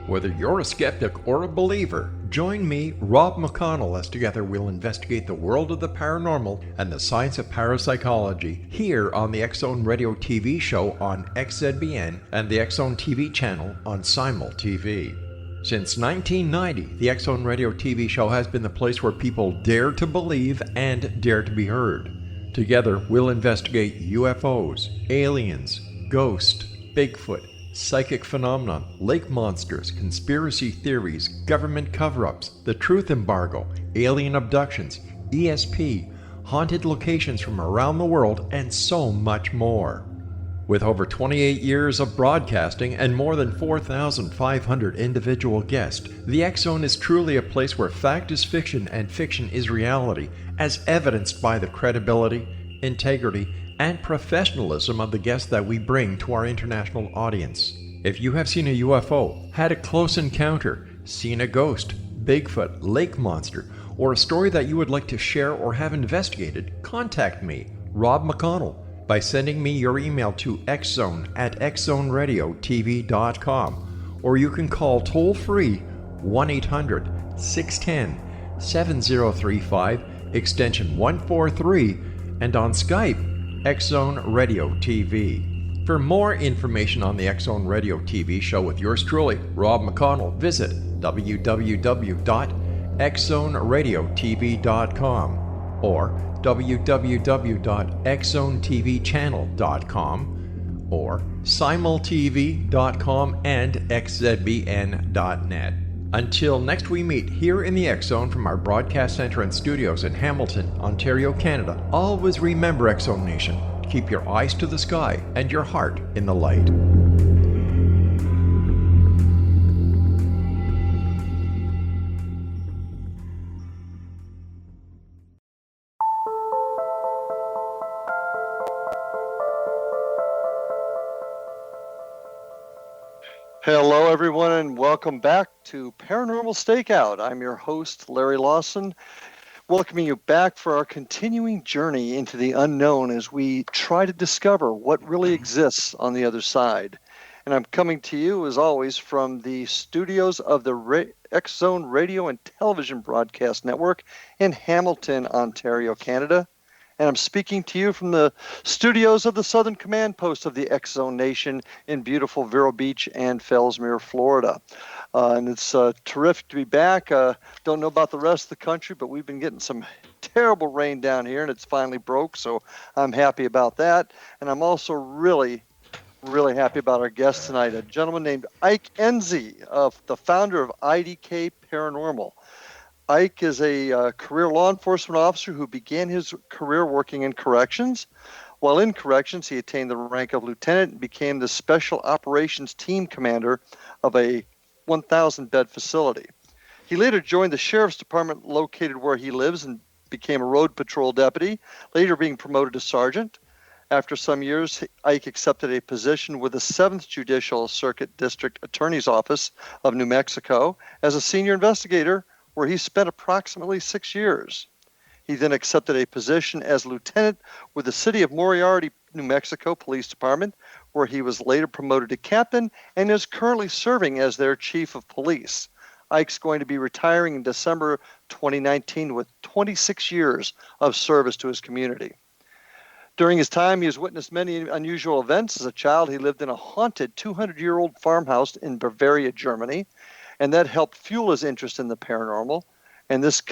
Whether you're a skeptic or a believer, join me, Rob McConnell, as together we'll investigate the world of the paranormal and the science of parapsychology here on the X-Zone Radio TV show on XZBN and the X-Zone TV channel on Simul TV. Since 1990, the X-Zone Radio TV show has been the place where people dare to believe and dare to be heard. Together, we'll investigate UFOs, aliens, ghosts, Bigfoot, psychic phenomenon, lake monsters, conspiracy theories, government cover-ups, the truth embargo, alien abductions, ESP, haunted locations from around the world, and so much more. With over 28 years of broadcasting and more than 4,500 individual guests, the X-Zone is truly a place where fact is fiction and fiction is reality, as evidenced by the credibility, integrity, and professionalism of the guests that we bring to our international audience. If you have seen a UFO, had a close encounter, seen a ghost, Bigfoot, lake monster, or a story that you would like to share or have investigated, contact me, Rob McConnell, by sending me your email to xzone@xzoneradiotv.com, or you can call toll-free 1-800-610-7035, extension 143, and on Skype, X-Zone Radio TV. For more information on the X-Zone Radio TV show with yours truly, Rob McConnell, visit www.xzoneradiotv.com or www.xzonetvchannel.com or simultv.com and xzbn.net. Until next we meet here in the X-Zone from our broadcast center and studios in Hamilton, Ontario, Canada, always remember, X-Zone Nation, keep your eyes to the sky and your heart in the light. Hello, everyone, and welcome back to Paranormal Stakeout. I'm your host, Larry Lawson, welcoming you back for our continuing journey into the unknown as we try to discover what really exists on the other side. And I'm coming to you, as always, from the studios of the X-Zone Radio and Television Broadcast Network in Hamilton, Ontario, Canada. And I'm speaking to you from the studios of the Southern Command Post of the X-Zone Nation in beautiful Vero Beach and Fellsmere, Florida. And it's terrific to be back. Don't know about the rest of the country, but we've been getting some terrible rain down here, and it's finally broke, so I'm happy about that. And I'm also really happy about our guest tonight, a gentleman named Ike Ensey, the founder of IDKPARANORMAL. Ike is a career law enforcement officer who began his career working in corrections. While in corrections, he attained the rank of lieutenant and became the special operations team commander of a 1,000-bed facility. He later joined the sheriff's department located where he lives and became a road patrol deputy, later being promoted to sergeant. After some years, Ike accepted a position with the 7th Judicial Circuit District Attorney's Office of New Mexico as a senior investigator, where he spent approximately 6 years. He then accepted a position as lieutenant with the City of Moriarty, New Mexico Police Department, where he was later promoted to captain and is currently serving as their chief of police. Ike's going to be retiring in December 2019 with 26 years of service to his community. During his time, he has witnessed many unusual events. As a child, he lived in a haunted 200-year-old farmhouse in Bavaria, Germany, and that helped fuel his interest in the paranormal. And this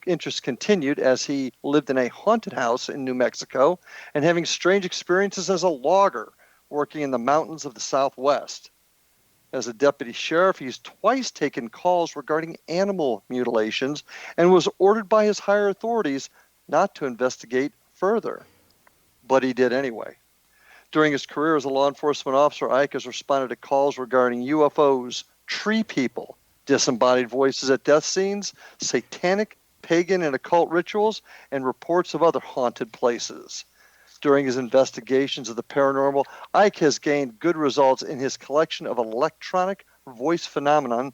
interest continued as he lived in a haunted house in New Mexico and having strange experiences as a logger working in the mountains of the Southwest. As a deputy sheriff, he's twice taken calls regarding animal mutilations and was ordered by his higher authorities not to investigate further. But he did anyway. During his career as a law enforcement officer, Ike has responded to calls regarding UFOs, tree people, disembodied voices at death scenes, satanic, pagan, and occult rituals, and reports of other haunted places. During his investigations of the paranormal, Ike has gained good results in his collection of electronic voice phenomenon,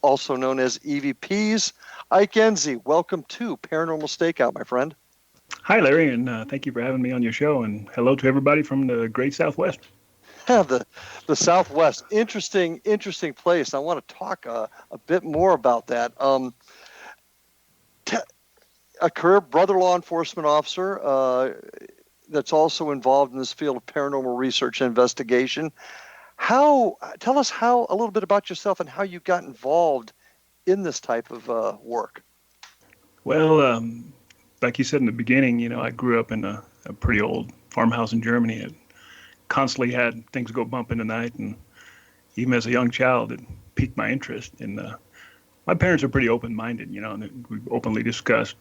also known as EVPs. Ike Ensey, welcome to Paranormal Stakeout, my friend. Hi, Larry, and thank you for having me on your show, and hello to everybody from the great Southwest. the Southwest, interesting place. I want to talk a bit more about that. A career brother law enforcement officer that's also involved in this field of paranormal research and investigation. Tell us a little bit about yourself and how you got involved in this type of work. Well, like you said in the beginning, I grew up in a pretty old farmhouse in Germany. It constantly had things go bump in the night, and even as a young child, it piqued my interest. And my parents are pretty open-minded, and we openly discussed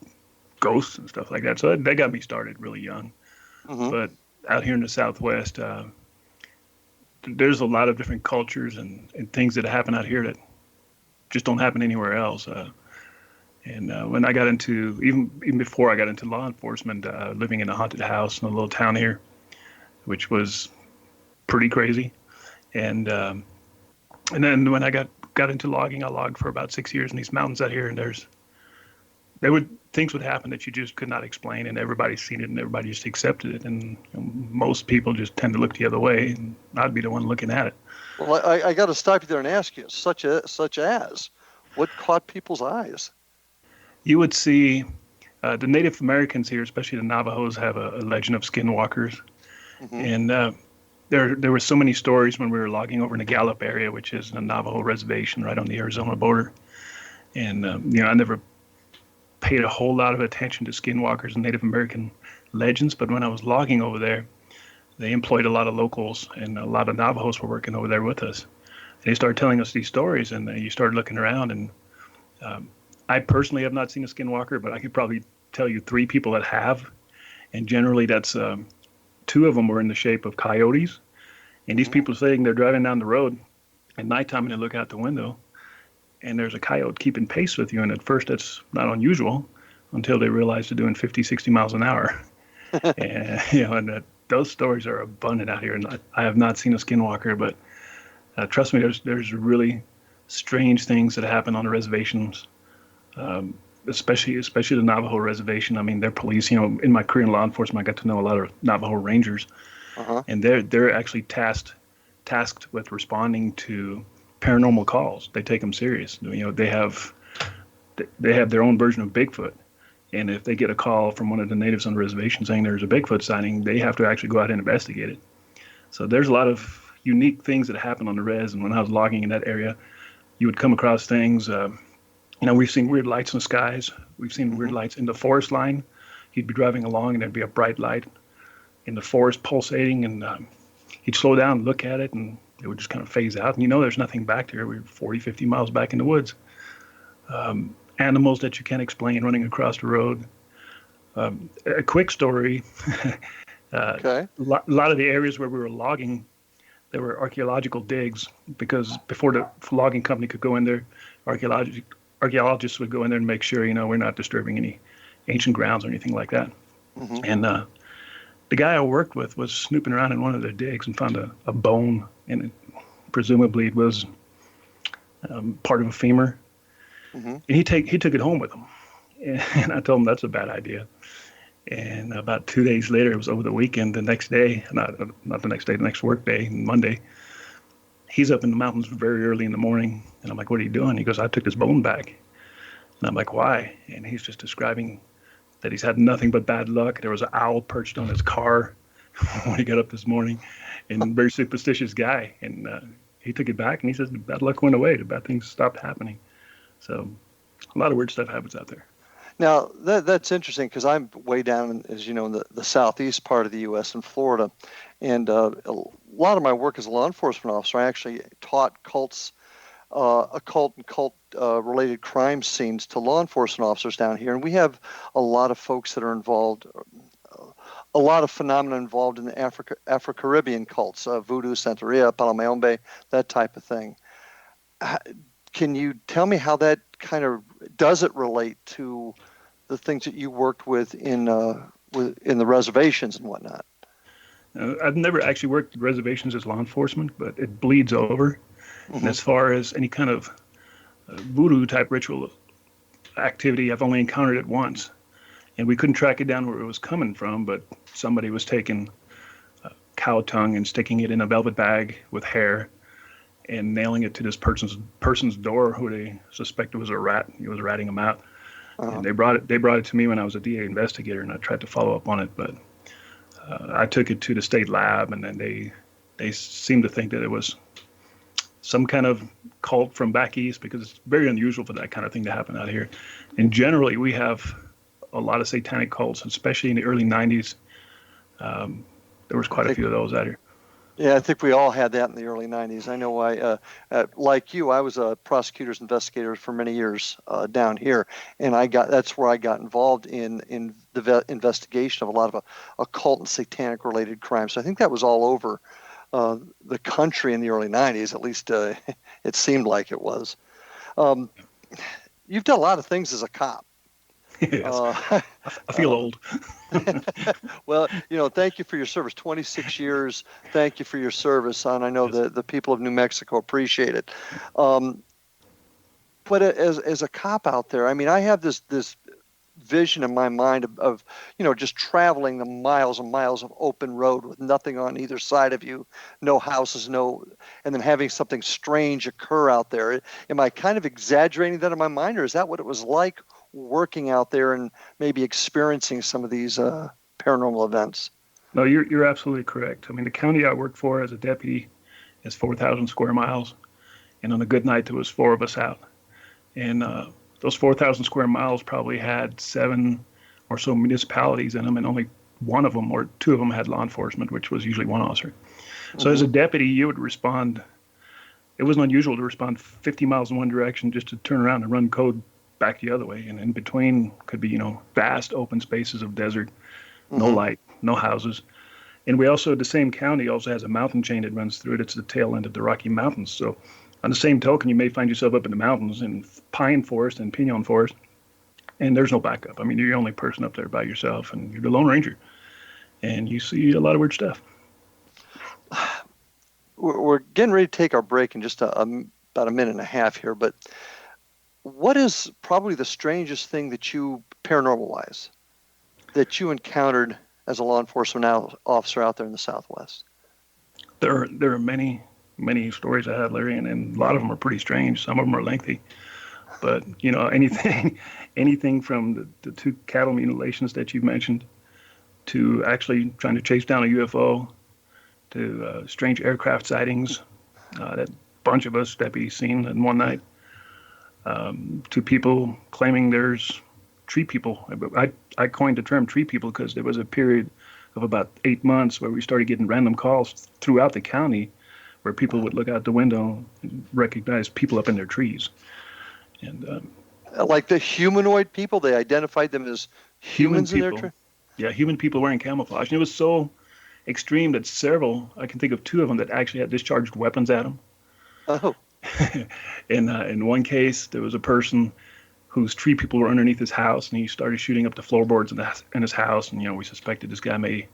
ghosts and stuff like that. So that got me started really young. Mm-hmm. But out here in the Southwest, there's a lot of different cultures and things that happen out here that just don't happen anywhere else. When I got into, even before I got into law enforcement, living in a haunted house in a little town here, which was pretty crazy. And then when I got into logging, I logged for about 6 years in these mountains out here, and things would happen that you just could not explain, and everybody's seen it, and everybody just accepted it, and most people just tend to look the other way, and I'd be the one looking at it. Well, I got to stop you there and ask you, such as, what caught people's eyes? You would see the Native Americans here, especially the Navajos, have a legend of skinwalkers, and there were so many stories when we were logging over in the Gallup area, which is a Navajo reservation right on the Arizona border, and I never paid a whole lot of attention to skinwalkers and Native American legends, but when I was logging over there, they employed a lot of locals, and a lot of Navajos were working over there with us. And they started telling us these stories, and you started looking around, and I personally have not seen a skinwalker, but I could probably tell you 3 people that have, and generally that's 2 of them were in the shape of coyotes, and these people saying they're driving down the road at nighttime and they look out the window, and there's a coyote keeping pace with you. And at first that's not unusual until they realize they're doing 50, 60 miles an hour. And those stories are abundant out here. And I have not seen a skinwalker, but trust me, there's really strange things that happen on the reservations, especially the Navajo reservation. I mean, their police, in my career in law enforcement, I got to know a lot of Navajo Rangers, and they're actually tasked with responding to paranormal calls. They take them serious. They have their own version of Bigfoot, and if they get a call from one of the natives on the reservation saying there's a Bigfoot sighting, they have to actually go out and investigate it. So there's a lot of unique things that happen on the res. And when I was logging in that area, you would come across things. We've seen weird lights in the skies. We've seen weird lights in the forest line. He'd be driving along, and there'd be a bright light in the forest pulsating, and he'd slow down and look at it, and it would just kind of phase out. And there's nothing back there. We're 40, 50 miles back in the woods. Animals that you can't explain running across the road. A quick story. Okay. A lot of the areas where we were logging, there were archaeological digs, because before the logging company could go in there, archaeologists would go in there and make sure, we're not disturbing any ancient grounds or anything like that. And the guy I worked with was snooping around in one of their digs and found a bone, and presumably it was part of a femur. And he took it home with him, and I told him that's a bad idea. And about 2 days later, it was over the weekend. The next day, not the next day, the next work day, Monday, he's up in the mountains very early in the morning, and I'm like, "What are you doing?" He goes, "I took this bone back." And I'm like, "Why?" And he's just describing that he's had nothing but bad luck. There was an owl perched on his car when he got up this morning, and very superstitious guy. And he took it back, and he says the bad luck went away. The bad things stopped happening. So a lot of weird stuff happens out there. Now, that's interesting, because I'm way down, as you know, in the southeast part of the U.S. in Florida. And a lot of my work as a law enforcement officer, I actually taught occult and cult-related crime scenes to law enforcement officers down here. And we have a lot of folks that are involved, a lot of phenomena involved in the Afro-Caribbean cults, voodoo, Santeria, Palomayombe, that type of thing. Can you tell me how that kind of does it relate to the things that you worked with in the reservations and whatnot? I've never actually worked with reservations as law enforcement, but it bleeds over. And as far as any kind of voodoo type ritual activity, I've only encountered it once, and we couldn't track it down where it was coming from. But somebody was taking cow tongue and sticking it in a velvet bag with hair and nailing it to this person's door who they suspected was a rat. He was ratting them out. And they brought it to me when I was a DA investigator, and I tried to follow up on it, but I took it to the state lab, and then they seemed to think that it was some kind of cult from back east, because it's very unusual for that kind of thing to happen out here. And generally, we have a lot of satanic cults, especially in the early 90s. There was quite a few of those out here. Yeah, I think we all had that in the early 90s. I know like you, I was a prosecutor's investigator for many years down here, and that's where I got involved in the investigation of a lot of occult and satanic related crimes. So I think that was all over the country in the early 90s, at least it seemed like it was. You've done a lot of things as a cop. Yes. I feel old. Well, thank you for your service. 26 years. Thank you for your service. And I know the people of New Mexico appreciate it. But as a cop out there, I mean, I have this vision in my mind of just traveling the miles and miles of open road with nothing on either side of you, no houses, and then having something strange occur out there. Am I kind of exaggerating that in my mind, or is that what it was like working out there and maybe experiencing some of these paranormal events? No, you're absolutely correct. I mean, the county I worked for as a deputy is 4,000 square miles, and on a good night there was 4 of us out, and those 4,000 square miles probably had 7 or so municipalities in them, and only one of them or 2 of them had law enforcement, which was usually one officer. Mm-hmm. So as a deputy, you would respond. It wasn't unusual to respond 50 miles in one direction just to turn around and run code back the other way, and in between could be vast open spaces of desert, no light, no houses. And we also, the same county also has a mountain chain that runs through it. It's the tail end of the Rocky Mountains. So on the same token, you may find yourself up in the mountains in pine forest and pinon forest, and there's no backup. I mean, you're the only person up there by yourself, and you're the Lone Ranger, and you see a lot of weird stuff. We're getting ready to take our break in just about a minute and a half here, but what is probably the strangest thing that you, paranormal-wise, that you encountered as a law enforcement officer out there in the Southwest? There are many stories I have, Larry, and a lot of them are pretty strange. Some of them are lengthy. But, anything from the 2 cattle mutilations that you've mentioned to actually trying to chase down a UFO to strange aircraft sightings that a bunch of us deputies seen in one night. To people claiming there's tree people. I coined the term tree people because there was a period of about 8 months where we started getting random calls throughout the county where people would look out the window and recognize people up in their trees. And like the humanoid people, they identified them as humans in their tree? Yeah, human people wearing camouflage. And it was so extreme that I can think of 2 of them that actually had discharged weapons at them. Oh. In one case, there was a person whose tree people were underneath his house, and he started shooting up the floorboards in his house. And we suspected this guy may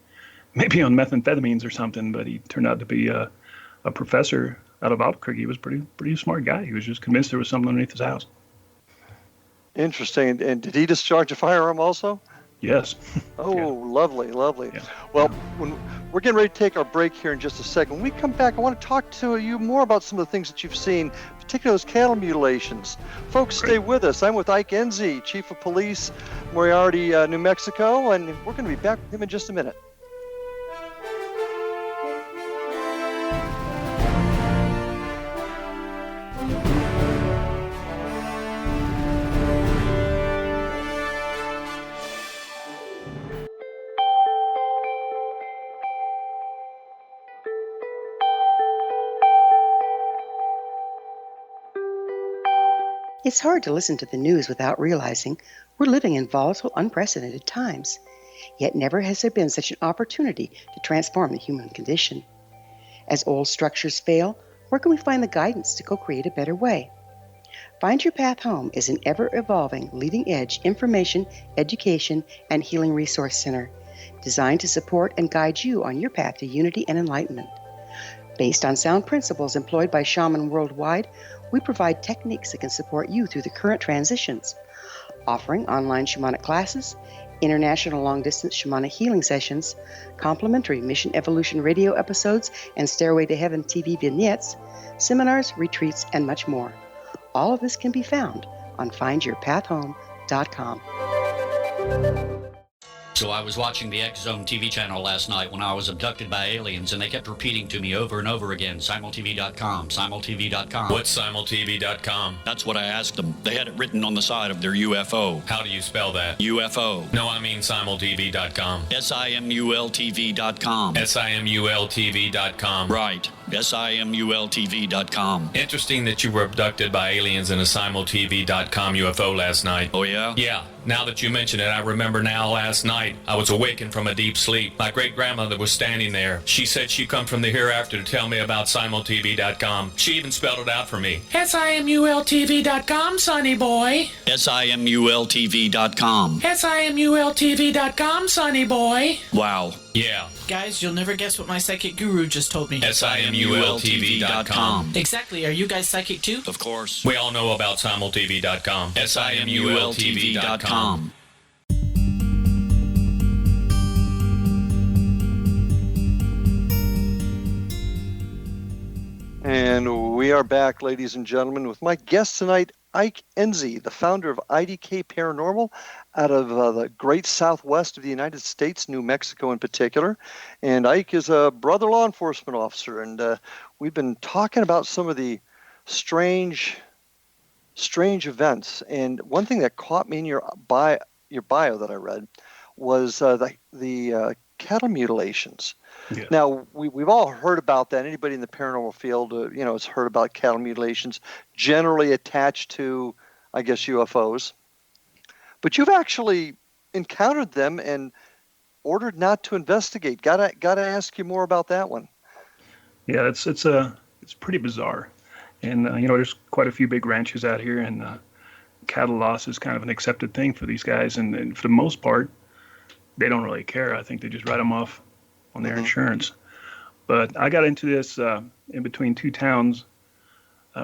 be on methamphetamines or something, but he turned out to be a professor out of Albuquerque. He was pretty smart guy. He was just convinced there was something underneath his house. Interesting. And did he discharge a firearm also? Yes. Oh, yeah. Lovely. Yeah. Well, we're getting ready to take our break here in just a second. When we come back, I want to talk to you more about some of the things that you've seen, particularly those cattle mutilations. Folks, stay with us. I'm with Ike Ensey, Chief of Police, Moriarty, New Mexico, and we're going to be back with him in just a minute. It's hard to listen to the news without realizing we're living in volatile, unprecedented times. Yet never has there been such an opportunity to transform the human condition. As old structures fail, where can we find the guidance to co-create a better way? Find Your Path Home is an ever-evolving, leading-edge information, education, and healing resource center designed to support and guide you on your path to unity and enlightenment. Based on sound principles employed by shaman worldwide, we provide techniques that can support you through the current transitions, offering online shamanic classes, international long-distance shamanic healing sessions, complimentary Mission Evolution radio episodes and Stairway to Heaven TV vignettes, seminars, retreats, and much more. All of this can be found on findyourpathhome.com. So I was watching the X Zone TV channel last night when I was abducted by aliens, and they kept repeating to me over and over again, simultv.com, simultv.com. What's simultv.com? That's what I asked them. They had it written on the side of their UFO. How do you spell that? UFO. No, I mean simultv.com. simultv.com. simultv.com. Right. simultv.com. Interesting that you were abducted by aliens in a simultv.com UFO last night. Oh, yeah? Yeah. Now that you mention it, I remember now last night I was awakened from a deep sleep. My great-grandmother was standing there. She said she'd come from the hereafter to tell me about simultv.com. She even spelled it out for me. simultv.com, sonny boy. simultv.com. simultv.com, sonny boy. Wow. Yeah. Guys, you'll never guess what my psychic guru just told me. simultv.com. Exactly. Are you guys psychic too? Of course. We all know about simultv.com. simultv.com. And we are back, ladies and gentlemen, with my guest tonight, Ike Ensey, the founder of IDK Paranormal out of the great southwest of the United States, New Mexico in particular. And Ike is a brother law enforcement officer, and we've been talking about some of the strange events. And one thing that caught me in your bio that I read was the cattle mutilations. Yeah. Now, we've all heard about that. Anybody in the paranormal field, has heard about cattle mutilations, generally attached to, I guess, UFOs. But you've actually encountered them and ordered not to investigate. Gotta ask you more about that one. Yeah, it's pretty bizarre, and there's quite a few big ranches out here, and cattle loss is kind of an accepted thing for these guys, and for the most part, they don't really care. I think they just write them off on their insurance. But I got into this in between two towns.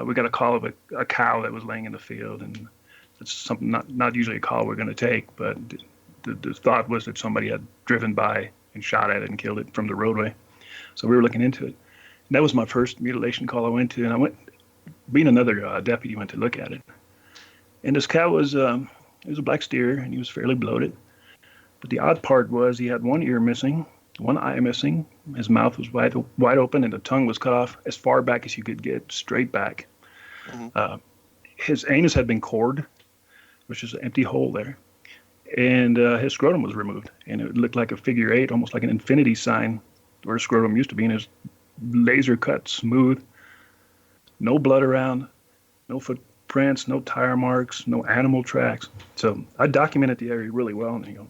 We got a call of a cow that was laying in the field, and it's something not usually a call we're going to take, but the thought was that somebody had driven by and shot at it and killed it from the roadway. So we were looking into it. And that was my first mutilation call I went to, and I went, being another deputy, went to look at it. And this cow was it was a black steer, and he was fairly bloated. But the odd part was he had one ear missing, one eye missing, his mouth was wide open, and the tongue was cut off as far back as you could get, straight back. His anus had been cored, which is an empty hole there, and his scrotum was removed, and it looked like a figure 8, almost like an infinity sign where scrotum used to be, and it was laser cut, smooth, no blood around, no footprints, no tire marks, no animal tracks. So I documented the area really well, and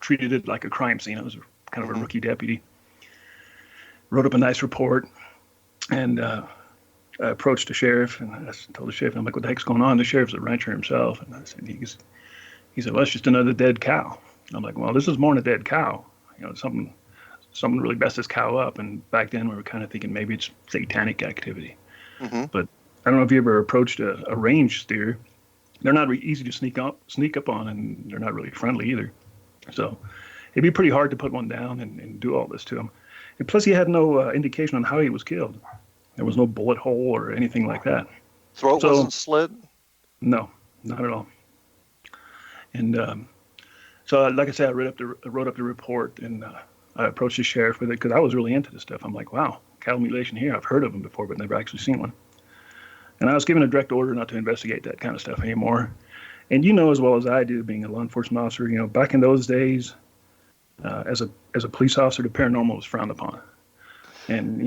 treated it like a crime scene. I was kind of a rookie deputy. Wrote up a nice report, and I approached the sheriff, and I told the sheriff, I'm like, what the heck's going on? The sheriff's a rancher himself, and I said, he said, well, it's just another dead cow. I'm like, well, this is more than a dead cow. Something really messed this cow up. And back then we were kind of thinking maybe it's satanic activity. But I don't know if you ever approached a range steer. They're not easy to sneak up on, and they're not really friendly either. So it'd be pretty hard to put one down and do all this to him. And plus, he had no indication on how he was killed. There was no bullet hole or anything like that. Throat wasn't slit? No, not at all. And so, like I said, I wrote up the report, and I approached the sheriff with it because I was really into this stuff. I'm like, wow, cattle mutilation here. I've heard of them before, but never actually seen one. And I was given a direct order not to investigate that kind of stuff anymore. And as well as I do, being a law enforcement officer, back in those days, as a police officer, the paranormal was frowned upon. And,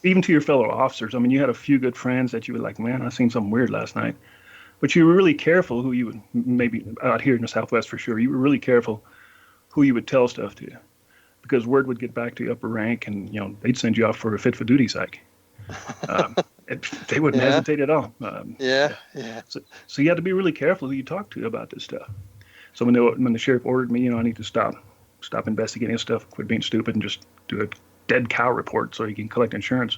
even to your fellow officers, I mean, you had a few good friends that you were like, man, I seen something weird last night. But you were really careful who you would, maybe out here in the Southwest for sure, you were really careful who you would tell stuff to. Because word would get back to the upper rank, and, they'd send you off for a fit for duty psych. They wouldn't hesitate at all. So you had to be really careful who you talk to about this stuff. So when the sheriff ordered me, I need to stop investigating stuff, quit being stupid, and just do a dead cow report so he can collect insurance.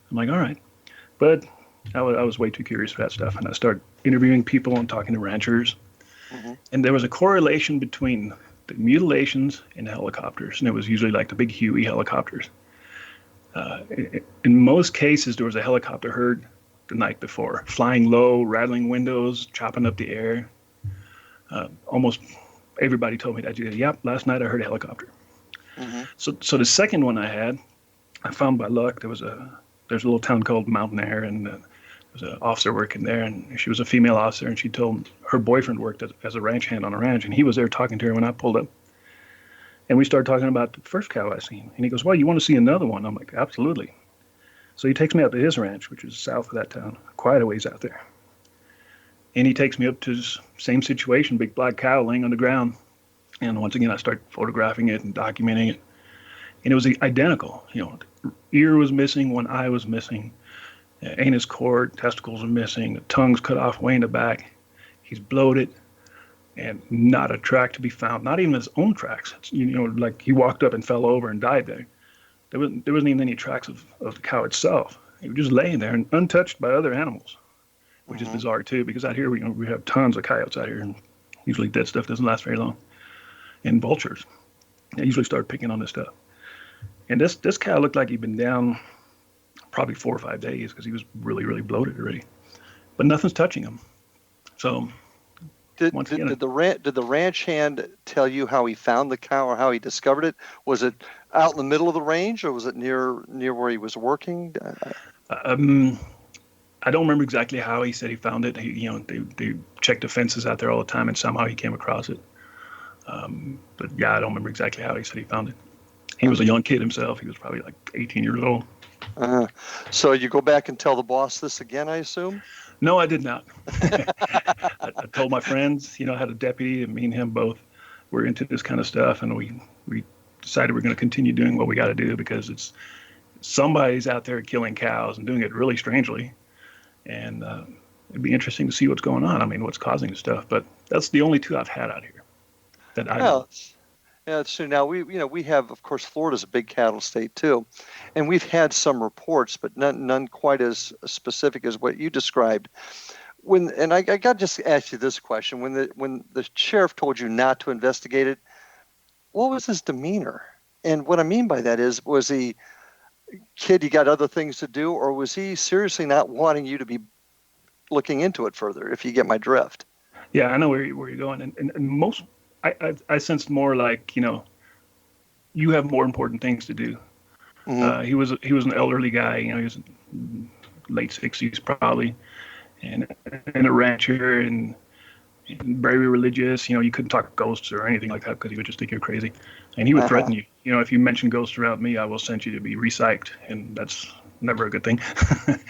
I'm like, all right. But I was way too curious for that stuff, and I started interviewing people and talking to ranchers. And there was a correlation between the mutilations and helicopters, and it was usually like the big Huey helicopters. In most cases, there was a helicopter heard the night before, flying low, rattling windows, chopping up the air. Almost everybody told me that. Yep, last night I heard a helicopter. So the second one I had, I found by luck. There's a little town called Mountain Air, and there was an officer working there, and she was a female officer, and she told her boyfriend worked as a ranch hand on a ranch, and he was there talking to her when I pulled up. And we started talking about the first cow I seen. And he goes, well, you want to see another one? I'm like, absolutely. So he takes me out to his ranch, which is south of that town, quite a ways out there. And he takes me up to his same situation, big black cow laying on the ground. And once again, I start photographing it and documenting it. And it was identical. The ear was missing, one eye was missing. Anus cord, testicles are missing. The tongue's cut off way in the back. He's bloated. And not a track to be found, not even his own tracks. Like he walked up and fell over and died there. There wasn't even any tracks of the cow itself. He was just laying there and untouched by other animals, which is bizarre too, because out here we have tons of coyotes out here, and usually dead stuff doesn't last very long. And vultures, they usually start picking on this stuff. And this cow looked like he'd been down probably 4 or 5 days because he was really, really bloated already. But nothing's touching him. So. Did the ranch hand tell you how he found the cow or how he discovered it? Was it out in the middle of the range, or was it near where he was working? I don't remember exactly how he said he found it. They checked the fences out there all the time, and somehow he came across it. But yeah, I don't remember exactly how he said he found it. He was a young kid himself. He was probably like 18 years old. So you go back and tell the boss this again, I assume? No, I did not. I told my friends, I had a deputy, and me and him both were into this kind of stuff, and we decided we're going to continue doing what we got to do, because it's somebody's out there killing cows and doing it really strangely, and it'd be interesting to see what's going on. I mean, what's causing the stuff. But that's the only two I've had out here that I know. Yeah, it's true. Now we have, of course, Florida's a big cattle state too, and we've had some reports, but none quite as specific as what you described. And I got to just ask you this question: when the sheriff told you not to investigate it, what was his demeanor? And what I mean by that is, was he, kid, you got other things to do, or was he seriously not wanting you to be looking into it further? If you get my drift. Yeah, I know where you're going, and most. I sensed more like, you have more important things to do. He was an elderly guy, he was late 60s probably, and a rancher, and very religious. You couldn't talk ghosts or anything like that because he would just think you're crazy, and he would threaten you. If you mention ghosts around me, I will send you to be recycled, and that's never a good thing.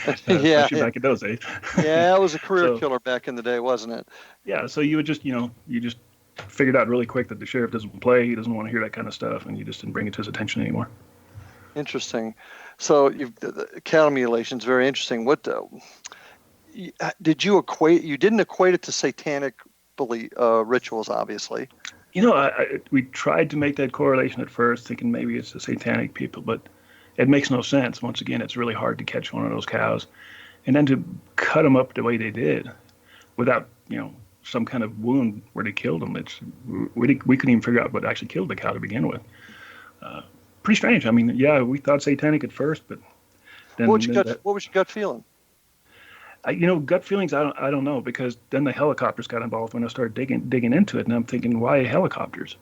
Especially back in those days. Yeah, it was a career killer back in the day, wasn't it? Yeah, so you would just figured out really quick that the sheriff doesn't play. He doesn't want to hear that kind of stuff, and you just didn't bring it to his attention anymore. Interesting. So the cattle mutilation is very interesting. What did you equate? You didn't equate it to satanic rituals, obviously. We tried to make that correlation at first, thinking maybe it's the satanic people, but it makes no sense. Once again, it's really hard to catch one of those cows, and then to cut them up the way they did, without some kind of wound where they killed him. We couldn't even figure out what actually killed the cow to begin with. Pretty strange. I mean, yeah, we thought satanic at first, but then what was your gut feeling? Gut feelings. I don't know, because then the helicopters got involved when I started digging into it, and I'm thinking, why helicopters?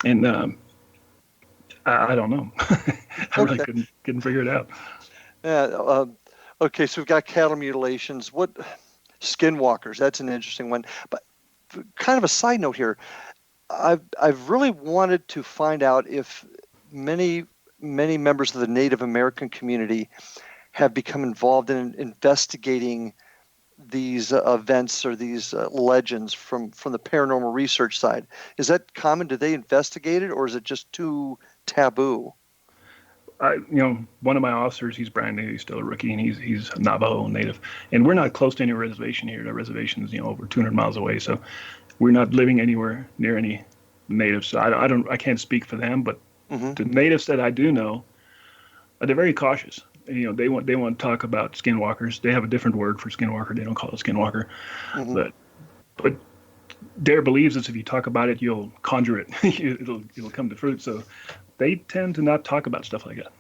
And I don't know. I really couldn't figure it out. Yeah. Okay. So we've got cattle mutilations. What? Skinwalkers, that's an interesting one. But kind of a side note here, I've really wanted to find out if many members of the Native American community have become involved in investigating these events or these legends from the paranormal research side. Is that common? Do they investigate it, or is it just too taboo? One of my officers, he's brand new, he's still a rookie, and he's Navajo native. And we're not close to any reservation here. The reservation is, over 200 miles away. So we're not living anywhere near any natives. So I can't speak for them, but the natives that I do know, they're very cautious. They want to talk about skinwalkers. They have a different word for skinwalker. They don't call it skinwalker. But Dare believes that if you talk about it, you'll conjure it. it'll come to fruit. So they tend to not talk about stuff like that.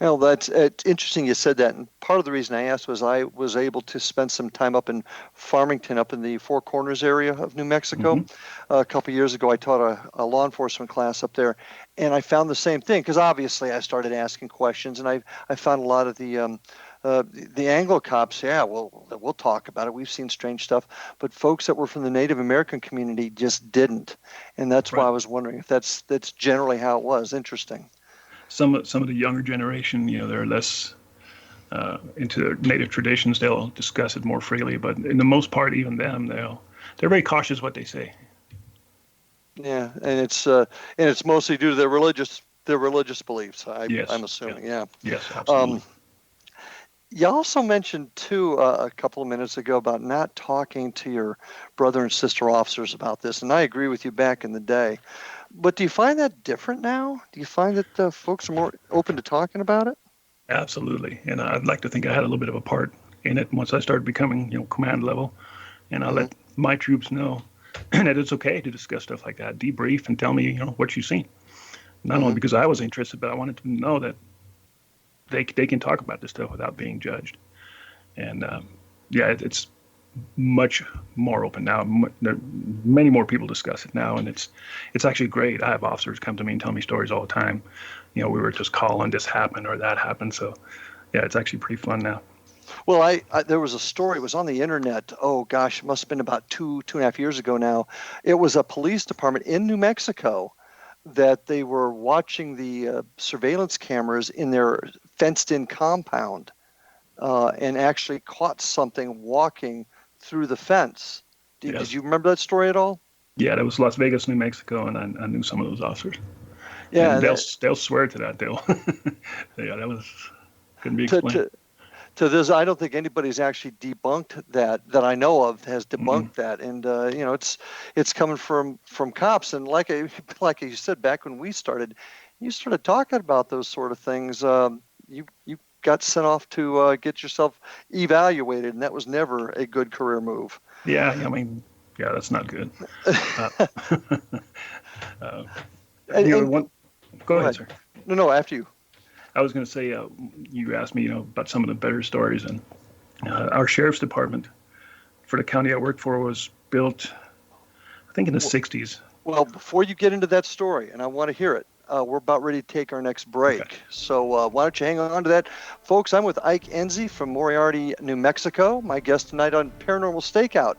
Well, that's it's interesting you said that. And part of the reason I asked was I was able to spend some time up in Farmington, up in the Four Corners area of New Mexico. A couple of years ago, I taught a law enforcement class up there, and I found the same thing because obviously I started asking questions, and I found a lot of the Anglo cops, we'll talk about it. We've seen strange stuff, but folks that were from the Native American community just didn't, and that's why I was wondering if that's generally how it was. Interesting. Some of the younger generation, they're less into their native traditions. They'll discuss it more freely, but in the most part, even them, they're very cautious what they say. Yeah, and it's mostly due to their religious beliefs. I'm assuming. Yeah. Yes, absolutely. You also mentioned too a couple of minutes ago about not talking to your brother and sister officers about this, and I agree with you back in the day. But do you find that different now? Do you find that folks are more open to talking about it? Absolutely, and I'd like to think I had a little bit of a part in it once I started becoming, command level, and I let my troops know that it's okay to discuss stuff like that, debrief, and tell me, what you've seen. Not only because I was interested, but I wanted to know that they can talk about this stuff without being judged. And it's much more open now. Many more people discuss it now, and it's actually great. I have officers come to me and tell me stories all the time. We were just calling, this happened or that happened. So, it's actually pretty fun now. Well, I there was a story. It was on the internet. Oh gosh, it must have been about two and a half years ago now. It was a police department in New Mexico that they were watching the surveillance cameras in their fenced-in compound and actually caught something walking through the fence. Did you remember that story at all? Yeah, that was Las Vegas, New Mexico, and I knew some of those officers. Yeah, and they'll swear to that. That was couldn't be explained. To this, I don't think anybody's actually debunked that I know of has debunked that, and it's coming from cops. And like you said, back when we started, you started talking about those sort of things. You got sent off to get yourself evaluated, and that was never a good career move. Yeah, that's not good. Go ahead, sir. No, after you. I was going to say, you asked me, about some of the better stories, and our sheriff's department for the county I worked for was built, I think, in the 60s. Well, before you get into that story, and I want to hear it, we're about ready to take our next break. Okay. So why don't you hang on to that? Folks, I'm with Ike Ensey from Moriarty, New Mexico, my guest tonight on Paranormal Stakeout.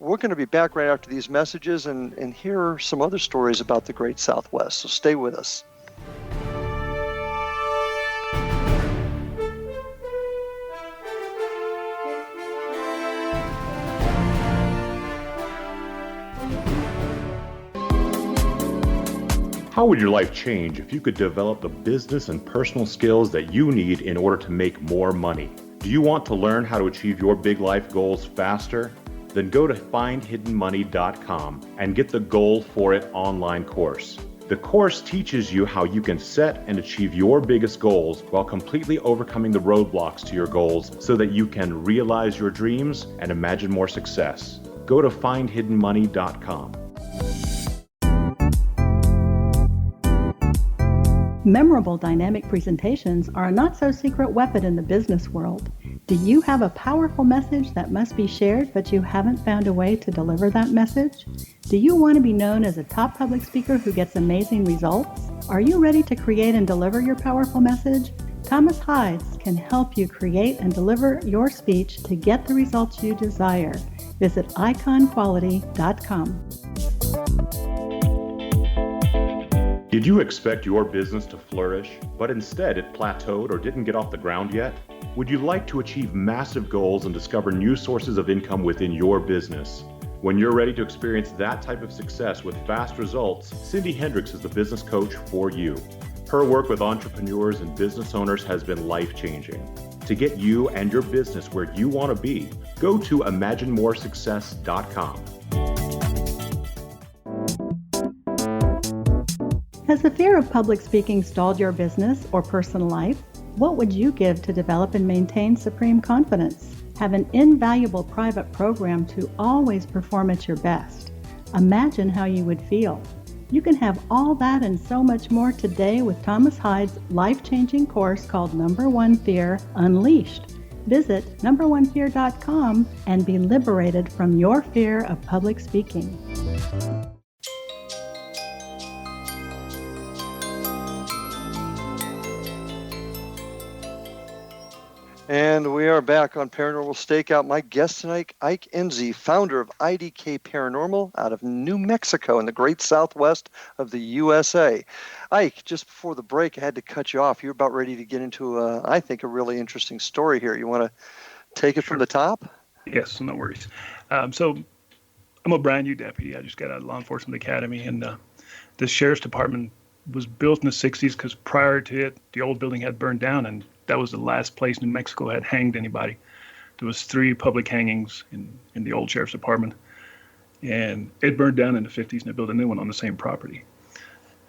We're going to be back right after these messages and hear some other stories about the Great Southwest. So stay with us. How would your life change if you could develop the business and personal skills that you need in order to make more money? Do you want to learn how to achieve your big life goals faster? Then go to findhiddenmoney.com and get the Goal for It online course. The course teaches you how you can set and achieve your biggest goals while completely overcoming the roadblocks to your goals so that you can realize your dreams and imagine more success. Go to findhiddenmoney.com. Memorable dynamic presentations are a not-so-secret weapon in the business world. Do you have a powerful message that must be shared, but you haven't found a way to deliver that message? Do you want to be known as a top public speaker who gets amazing results? Are you ready to create and deliver your powerful message? Thomas Hides can help you create and deliver your speech to get the results you desire. Visit iconquality.com. Did you expect your business to flourish, but instead it plateaued or didn't get off the ground yet? Would you like to achieve massive goals and discover new sources of income within your business? When you're ready to experience that type of success with fast results, Cindy Hendricks is the business coach for you. Her work with entrepreneurs and business owners has been life-changing. To get you and your business where you want to be, go to imaginemoresuccess.com. Has the fear of public speaking stalled your business or personal life? What would you give to develop and maintain supreme confidence? Have an invaluable private program to always perform at your best. Imagine how you would feel. You can have all that and so much more today with Thomas Hyde's life-changing course called Number One Fear Unleashed. Visit numberonefear.com and be liberated from your fear of public speaking. And we are back on Paranormal Stakeout. My guest tonight, Ike Ensey, founder of IDK Paranormal out of New Mexico in the great southwest of the USA. Ike, just before the break, I had to cut you off. You're about ready to get into, I think, a really interesting story here. You want to take it from the top? Yes, no worries. So I'm a brand new deputy. I just got out of Law Enforcement Academy, and the Sheriff's Department was built in the 60s because prior to it, the old building had burned down, and that was the last place New Mexico had hanged anybody. There was 3 public hangings in the old Sheriff's Department, and it burned down in the 50s, and they built a new one on the same property.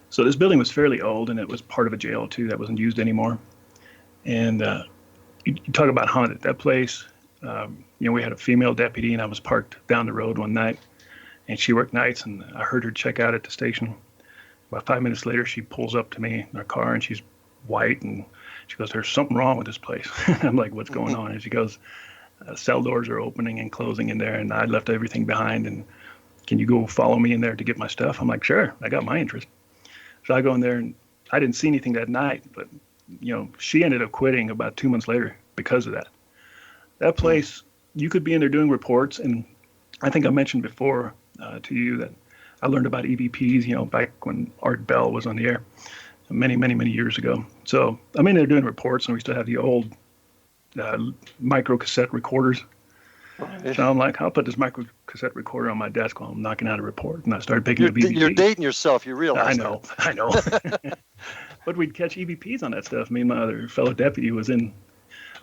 So this building was fairly old, and it was part of a jail, too, that wasn't used anymore. And you talk about haunted. That place, we had a female deputy, and I was parked down the road one night, and she worked nights, and I heard her check out at the station. About 5 minutes later, she pulls up to me in her car, and she's white, and she goes, "There's something wrong with this place." I'm like, "What's going on?" And she goes, "Cell doors are opening and closing in there, and I left everything behind, and can you go follow me in there to get my stuff?" I'm like, "Sure, I got my interest." So I go in there, and I didn't see anything that night, but she ended up quitting about 2 months later because of that. That place, you could be in there doing reports, and I think I mentioned before to you that I learned about EVPs, back when Art Bell was on the air many, many, many years ago. So I'm in there doing reports, and we still have the old micro cassette recorders. So I'm like, I'll put this micro cassette recorder on my desk while I'm knocking out a report. And I started picking up EVPs. You're dating yourself, you realize I know. But we'd catch EVPs on that stuff. Me and my other fellow deputy was in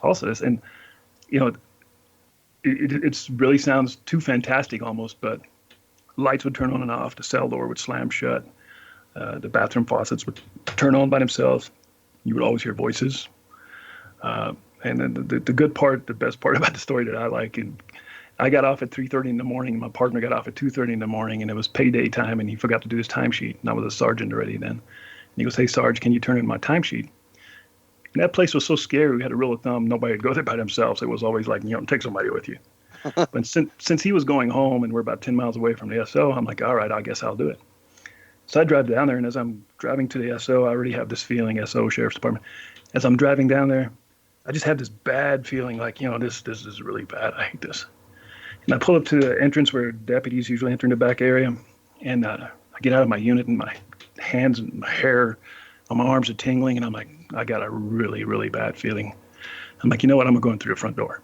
also this. And, it really sounds too fantastic almost, but lights would turn on and off. The cell door would slam shut. The bathroom faucets would turn on by themselves. You would always hear voices. And then the good part, the best part about the story that I like, and I got off at 3:30 in the morning. My partner got off at 2:30 in the morning, and it was payday time, and he forgot to do his timesheet. And I was a sergeant already then. And he goes, "Hey, Sarge, can you turn in my timesheet?" And that place was so scary. We had a rule of thumb: nobody would go there by themselves. It was always like, take somebody with you. But since he was going home, and we're about 10 miles away from the SO, I'm like, all right, I guess I'll do it. So I drive down there, and as I'm driving to the SO, I already have this feeling, SO, Sheriff's Department. As I'm driving down there, I just have this bad feeling like, this is really bad. I hate this. And I pull up to the entrance where deputies usually enter in the back area, and I get out of my unit, and my hands and my hair on my arms are tingling, and I'm like, I got a really, really bad feeling. I'm like, you know what? I'm going through the front door.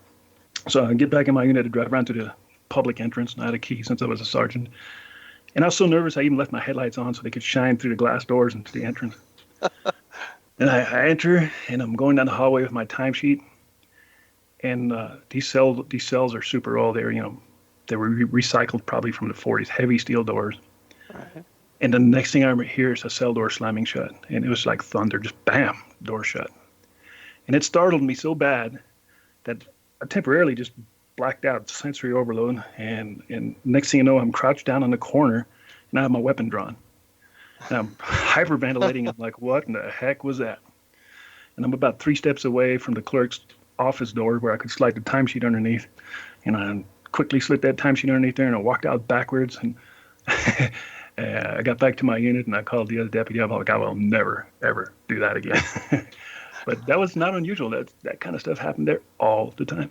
So I get back in my unit to drive around to the public entrance, and I had a key since I was a sergeant. And I was so nervous, I even left my headlights on so they could shine through the glass doors into the entrance. And I enter, and I'm going down the hallway with my timesheet. And these cells are super old. They were recycled probably from the 40s, heavy steel doors. Right. And the next thing I hear is a cell door slamming shut. And it was like thunder, just bam, door shut. And it startled me so bad that I temporarily just blacked out, sensory overload. And next thing you know, I'm crouched down in the corner, and I have my weapon drawn. And I'm hyperventilating. I'm like, what in the heck was that? And I'm about 3 steps away from the clerk's office door where I could slide the timesheet underneath. And I quickly slid that timesheet underneath there, and I walked out backwards. And I got back to my unit, and I called the other deputy. I'm like, I will never, ever do that again. But that was not unusual. That kind of stuff happened there all the time.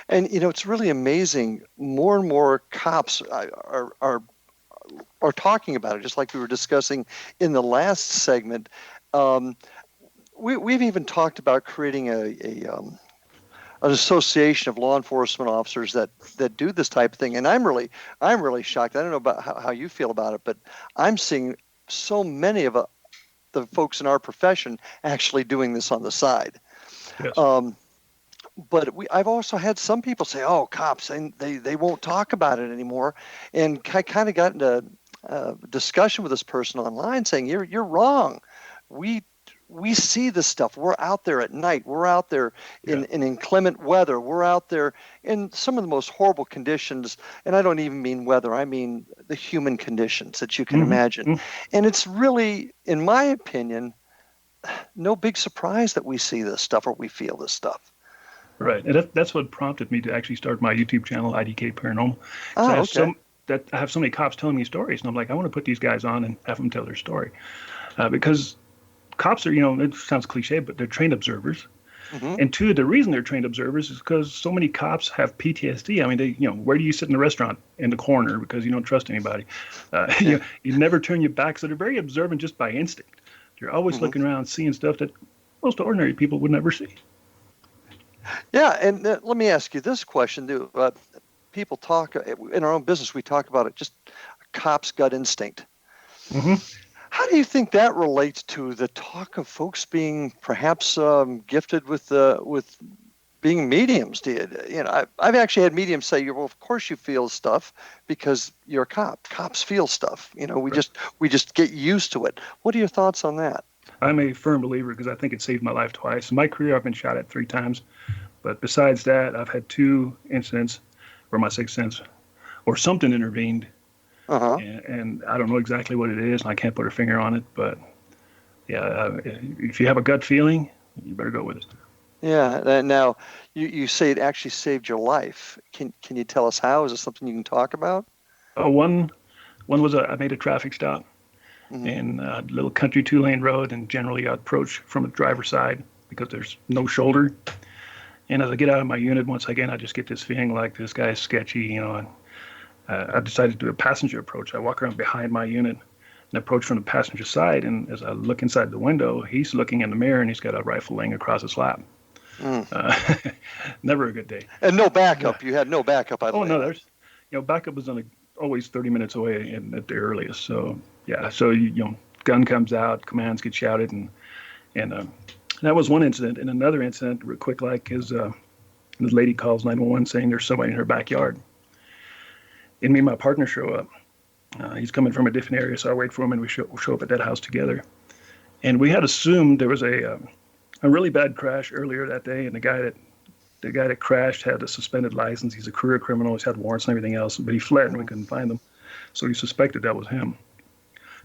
And, it's really amazing. More and more cops are talking about it, just like we were discussing in the last segment. We've even talked about creating an association of law enforcement officers that do this type of thing. And I'm really shocked. I don't know about how you feel about it, but I'm seeing so many of the folks in our profession actually doing this on the side. Yes. But I've also had some people say, "Oh, cops, they won't talk about it anymore," and I kind of got into a discussion with this person online saying, "You're wrong. We we see this stuff. We're out there at night. We're out there in inclement weather. We're out there in some of the most horrible conditions. And I don't even mean weather. I mean the human conditions that you can imagine. And it's really, in my opinion, no big surprise that we see this stuff or we feel this stuff. Right. And that's what prompted me to actually start my YouTube channel, IDK Paranormal. I have so many cops telling me stories, and I'm like, I want to put these guys on and have them tell their story. Because cops are, it sounds cliche, but they're trained observers. And two, the reason they're trained observers is because so many cops have PTSD. I mean, they, where do you sit in the restaurant? In the corner, because you don't trust anybody. You never turn your back. So they're very observant just by instinct. They're always looking around, seeing stuff that most ordinary people would never see. Yeah, and let me ask you this question, too. People talk, in our own business, we talk about it, just a cop's gut instinct. How do you think that relates to the talk of folks being perhaps gifted with being mediums? I've actually had mediums say, well, of course you feel stuff because you're a cop. Cops feel stuff. We just get used to it. What are your thoughts on that? I'm a firm believer because I think it saved my life twice. In my career, I've been shot at 3 times. But besides that, I've had 2 incidents where my sixth sense or something intervened. And I don't know exactly what it is, and I can't put a finger on it. But, if you have a gut feeling, you better go with it. Yeah. Now, you say it actually saved your life. Can you tell us how? Is it something you can talk about? One was I made a traffic stop in a little country 2-lane road, and generally I approach from the driver's side because there's no shoulder. And as I get out of my unit, once again, I just get this feeling like this guy is sketchy, and I decided to do a passenger approach. I walk around behind my unit and approach from the passenger side. And as I look inside the window, he's looking in the mirror and he's got a rifle laying across his lap. Never a good day. And no backup. You had no backup. Oh, no, there's, backup was always 30 minutes away at the earliest. So, gun comes out, commands get shouted, and that was one incident. And another incident, real quick, is the lady calls 911 saying there's somebody in her backyard. And me and my partner show up. He's coming from a different area, so I wait for him, and we show up at that house together. And we had assumed there was a really bad crash earlier that day, and the guy that crashed had a suspended license. He's a career criminal. He's had warrants and everything else, but he fled, and we couldn't find him. So we suspected that was him.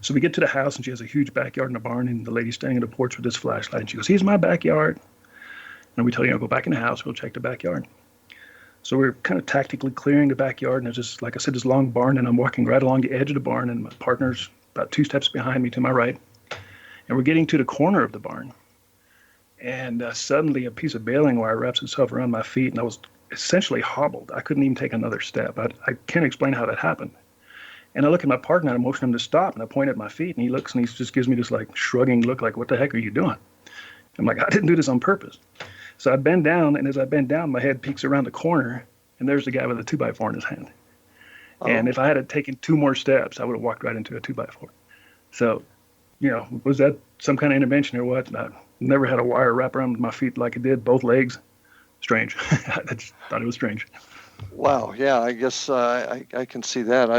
So we get to the house, and she has a huge backyard and a barn, and the lady's standing on the porch with this flashlight, and she goes, "Here's my backyard." And we tell her, go back in the house. We'll check the backyard. So we're kind of tactically clearing the backyard, and there's just, like I said, this long barn, and I'm walking right along the edge of the barn, and my partner's about 2 steps behind me to my right. And we're getting to the corner of the barn. And suddenly a piece of baling wire wraps itself around my feet, and I was essentially hobbled. I couldn't even take another step. I can't explain how that happened. And I look at my partner, and I motion him to stop, and I point at my feet, and he looks, and he just gives me this shrugging look like, "What the heck are you doing?" I'm like, "I didn't do this on purpose." So I bend down, and as I bend down, my head peeks around the corner, and there's the guy with a 2x4 in his hand. And if I had taken 2 more steps, I would have walked right into a 2x4. So, was that some kind of intervention or what? I never had a wire wrap around my feet like it did, both legs. Strange. I just thought it was strange. Wow. Yeah, I guess I can see that.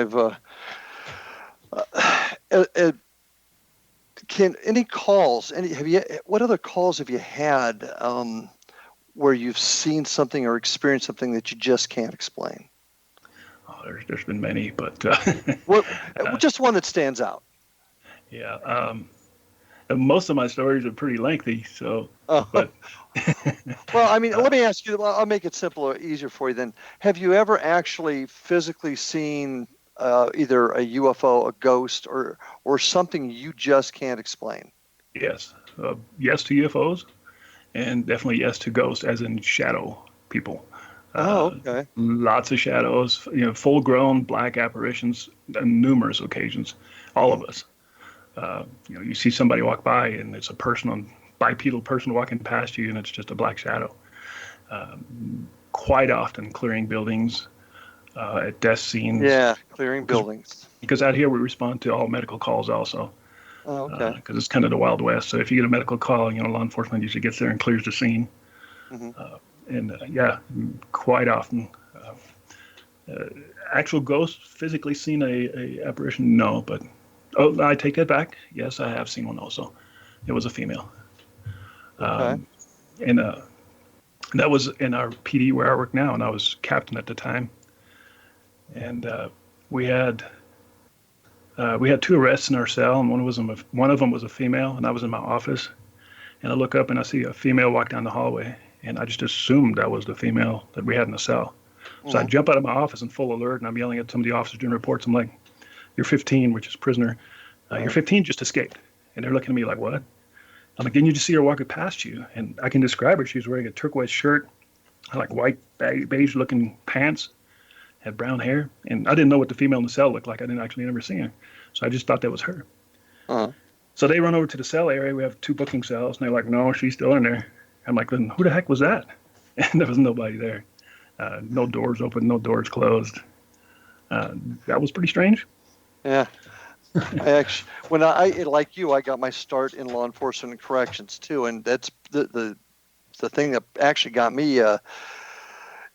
Any calls? What other calls have you had where you've seen something or experienced something that you just can't explain? Oh, there's been many, but just one that stands out. Yeah. Most of my stories are pretty lengthy, so. But. Well, I mean, let me ask you. I'll make it simpler, easier for you. Then, have you ever actually physically seen either a UFO, a ghost, or something you just can't explain? Yes. Yes to UFOs, and definitely yes to ghosts, as in shadow people. Okay. Lots of shadows, full-grown black apparitions on numerous occasions. All of us. You see somebody walk by, and it's a bipedal person walking past you, and it's just a black shadow. Quite often clearing buildings, at death scenes. Yeah, clearing buildings. Because out here we respond to all medical calls also. Oh, okay. Because it's kind of the Wild West. So if you get a medical call, law enforcement usually gets there and clears the scene. Quite often. Actual ghosts, physically seen a apparition? No, but I take that back. Yes, I have seen one also. It was a female. Okay. And that was in our PD where I work now, and I was captain at the time. And we had 2 arrests in our cell, and one of them was a female, and I was in my office. And I look up and I see a female walk down the hallway, and I just assumed that was the female that we had in the cell. So I jump out of my office in full alert, and I'm yelling at some of the officers doing reports. I'm like, "You're 15," which is prisoner. "You're 15, just escaped." And they're looking at me like, "What?" I'm like, "Didn't you just see her walking past you?" And I can describe her. She was wearing a turquoise shirt, like white beige-looking pants, had brown hair, and I didn't know what the female in the cell looked like. I didn't actually ever see her, so I just thought that was her. So they run over to the cell area. We have 2 booking cells, and they're like, "No, she's still in there." I'm like, "Then who the heck was that?" And there was nobody there. No doors open, no doors closed. That was pretty strange. Yeah. I actually, when I like you, I got my start in law enforcement and corrections too, and that's the thing that actually got me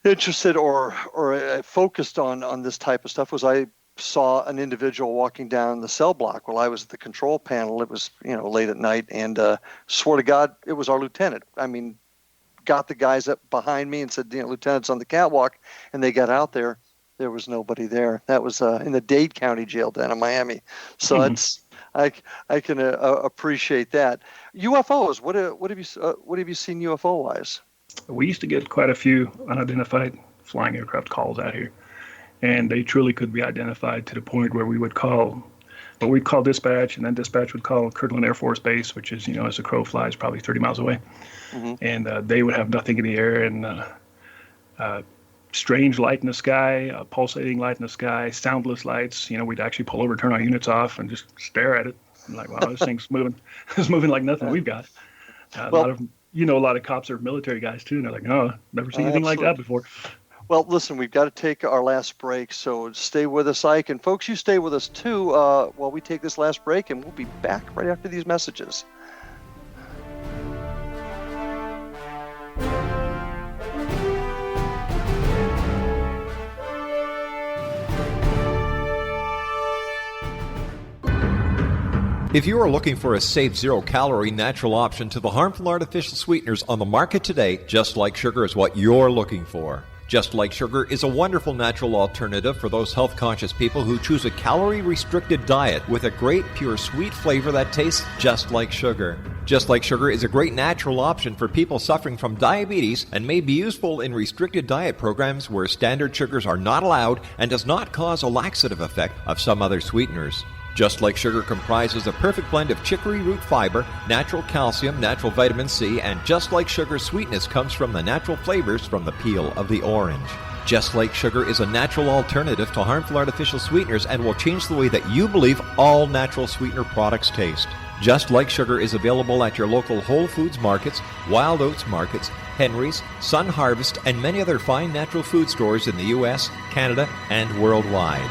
interested or focused on this type of stuff was I saw an individual walking down the cell block while I was at the control panel. It was late at night, and swear to God, it was our lieutenant. I mean, got the guys up behind me and said, "Lieutenant's on the catwalk," and they got out there. There was nobody there. That was in the Dade County Jail down in Miami. So I can appreciate that. UFOs. What have you seen UFO wise? We used to get quite a few unidentified flying aircraft calls out here, and they truly could be identified to the point where we'd call dispatch, and then dispatch would call Kirtland Air Force Base, which is as a crow flies, probably 30 miles away, and they would have nothing in the air and. Strange light in the sky, pulsating light in the sky, soundless lights. We'd actually pull over, turn our units off, and just stare at it. I'm like, wow, this thing's moving. It's moving like nothing we've got. A lot of cops are military guys too, and they're like, "No, never seen anything like that before." Well, listen, we've got to take our last break, so stay with us, Ike, and folks, you stay with us too while we take this last break, and we'll be back right after these messages. If you are looking for a safe, zero-calorie natural option to the harmful artificial sweeteners on the market today, Just Like Sugar is what you're looking for. Just Like Sugar is a wonderful natural alternative for those health-conscious people who choose a calorie-restricted diet with a great, pure, sweet flavor that tastes just like sugar. Just Like Sugar is a great natural option for people suffering from diabetes and may be useful in restricted diet programs where standard sugars are not allowed and does not cause a laxative effect of some other sweeteners. Just Like Sugar comprises a perfect blend of chicory root fiber, natural calcium, natural vitamin C, and Just Like Sugar's sweetness comes from the natural flavors from the peel of the orange. Just Like Sugar is a natural alternative to harmful artificial sweeteners and will change the way that you believe all natural sweetener products taste. Just Like Sugar is available at your local Whole Foods markets, Wild Oats markets, Henry's, Sun Harvest, and many other fine natural food stores in the U.S., Canada, and worldwide.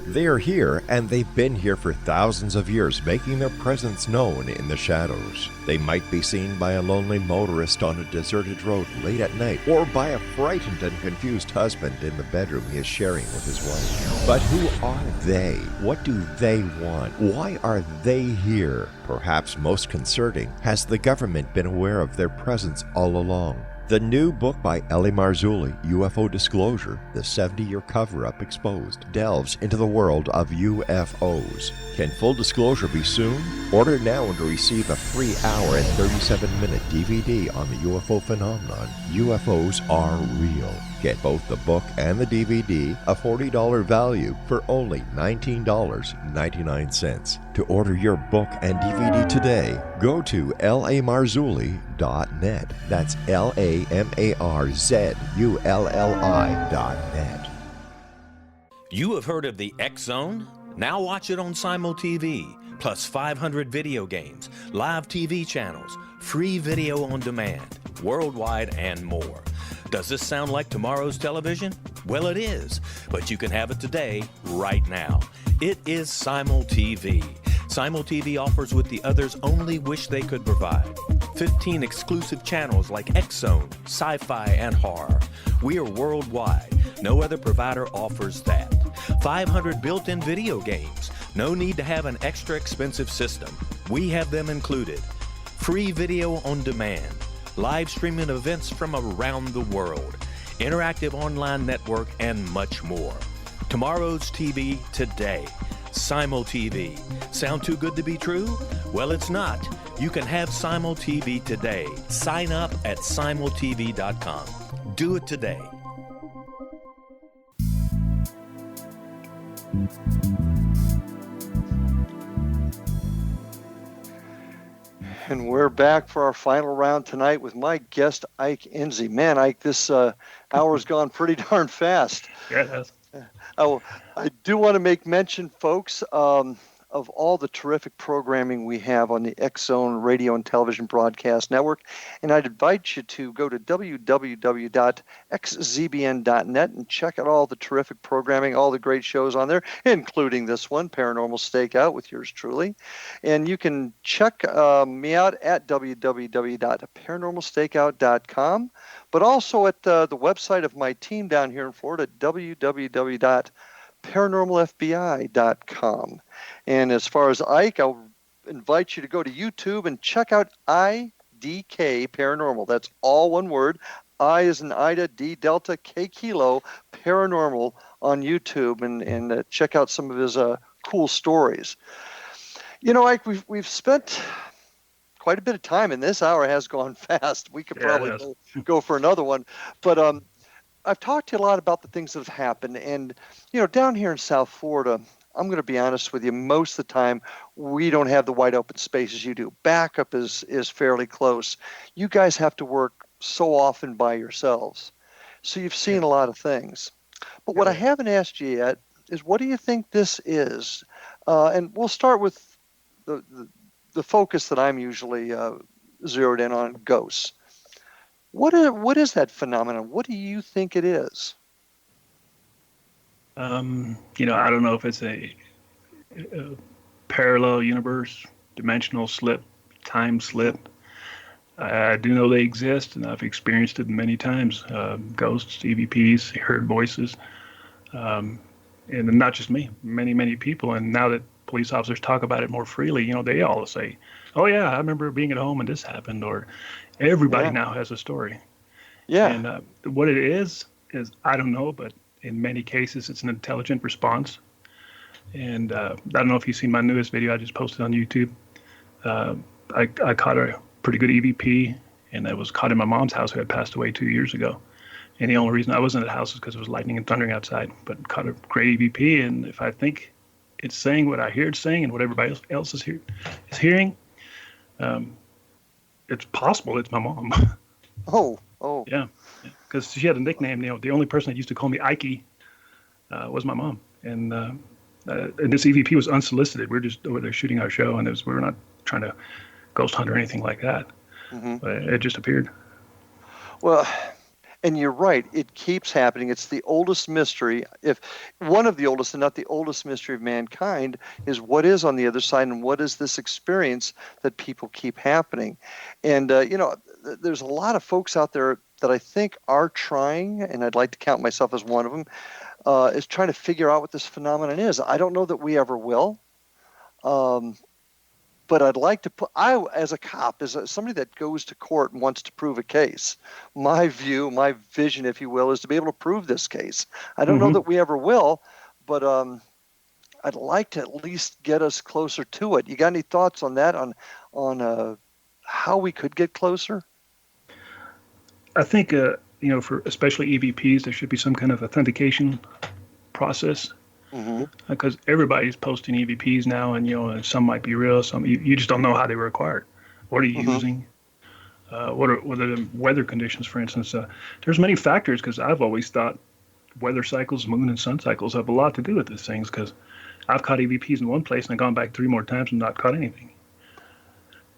They are here, and they've been here for thousands of years, making their presence known in the shadows. They might be seen by a lonely motorist on a deserted road late at night, or by a frightened and confused husband in the bedroom he is sharing with his wife. But who are they? What do they want? Why are they here? Perhaps most concerning, has the government been aware of their presence all along? The new book by Ellie Marzulli, UFO Disclosure, the 70-year cover-up exposed, delves into the world of UFOs. Can full disclosure be soon? Order now and receive a free hour and 37-minute DVD on the UFO phenomenon. UFOs are real. Get both the book and the DVD, a $40 value, for only $19.99. To order your book and DVD today, go to lamarzulli.net. That's LAMARZULLI.net. You have heard of the X Zone? Now watch it on Simul TV, plus 500 video games, live TV channels, free video on demand, worldwide, and more. Does this sound like tomorrow's television? Well, it is, but you can have it today, right now. It is Simul TV. Simul TV offers what the others only wish they could provide. 15 exclusive channels like X-Zone, Sci-Fi, and Horror. We are worldwide. No other provider offers that. 500 built-in video games. No need to have an extra expensive system. We have them included. Free video on demand, live streaming events from around the world, interactive online network, and much more. Tomorrow's TV today. Simul TV. Sound too good to be true? Well, it's not. You can have Simul TV today. Sign up at simultv.com. Do it today. And we're back for our final round tonight with my guest, Ike Ensey. Man, Ike, this hour's gone pretty darn fast. Yeah, it has. I do want to make mention, folks, of all the terrific programming we have on the X-Zone Radio and Television Broadcast Network. And I'd invite you to go to www.xzbn.net and check out all the terrific programming, all the great shows on there, including this one, Paranormal Stakeout, with yours truly. And you can check me out at www.paranormalstakeout.com, but also at the website of my team down here in Florida, www.paranormalfbi.com. And as far as Ike, I'll invite you to go to YouTube and check out IDK Paranormal. That's all one word. I as in Ida, D Delta, K Kilo, Paranormal on YouTube, and check out some of his cool stories. You know, Ike, we've spent quite a bit of time, and this hour has gone fast. We could probably go for another one. But I've talked to you a lot about the things that have happened. And, you know, down here in South Florida, I'm going to be honest with you, most of the time, we don't have the wide open spaces you do. Backup is fairly close. You guys have to work so often by yourselves. So you've seen a lot of things. But what I haven't asked you yet is, what do you think this is? And we'll start with the focus that I'm usually zeroed in on, ghosts. What is that phenomenon? What do you think it is? You know, I don't know if it's a parallel universe, dimensional slip, time slip. I do know they exist, and I've experienced it many times. Ghosts, EVPs, heard voices, and not just me, many people. And now that police officers talk about it more freely, you know, they all say, "Oh yeah, I remember being at home and this happened," or everybody now has a story. Yeah. And what it is I don't know, but in many cases, it's an intelligent response. And I don't know if you've seen my newest video I just posted on YouTube. I caught a pretty good EVP, and that was caught in my mom's house, who had passed away 2 years ago. And the only reason I wasn't at the house is because it was lightning and thundering outside. But caught a great EVP, and if I think it's saying what I hear it's saying and what everybody else is hearing, it's possible it's my mom. Oh. Yeah. Because she had a nickname. You know, the only person that used to call me Ike was my mom. And this EVP was unsolicited. We were just over there shooting our show, and we were not trying to ghost hunt or anything like that. Mm-hmm. But it just appeared. Well, and you're right. It keeps happening. It's the oldest mystery. If one of the oldest, and not the oldest mystery of mankind, is what is on the other side, and what is this experience that people keep happening. And, you know, there's a lot of folks out there that I think are trying, and I'd like to count myself as one of them, is trying to figure out what this phenomenon is. I don't know that we ever will, but I'd like to put, as a cop, as somebody that goes to court and wants to prove a case, my view, my vision, if you will, is to be able to prove this case. I don't know that we ever will, but I'd like to at least get us closer to it. You got any thoughts on that, on how we could get closer? I think, you know, for especially EVPs, there should be some kind of authentication process, because everybody's posting EVPs now, and, you know, some might be real, some you just don't know how they were acquired. What are you using? What are the weather conditions, for instance? There's many factors, because I've always thought weather cycles, moon and sun cycles have a lot to do with these things, because I've caught EVPs in one place and I've gone back 3 more times and not caught anything.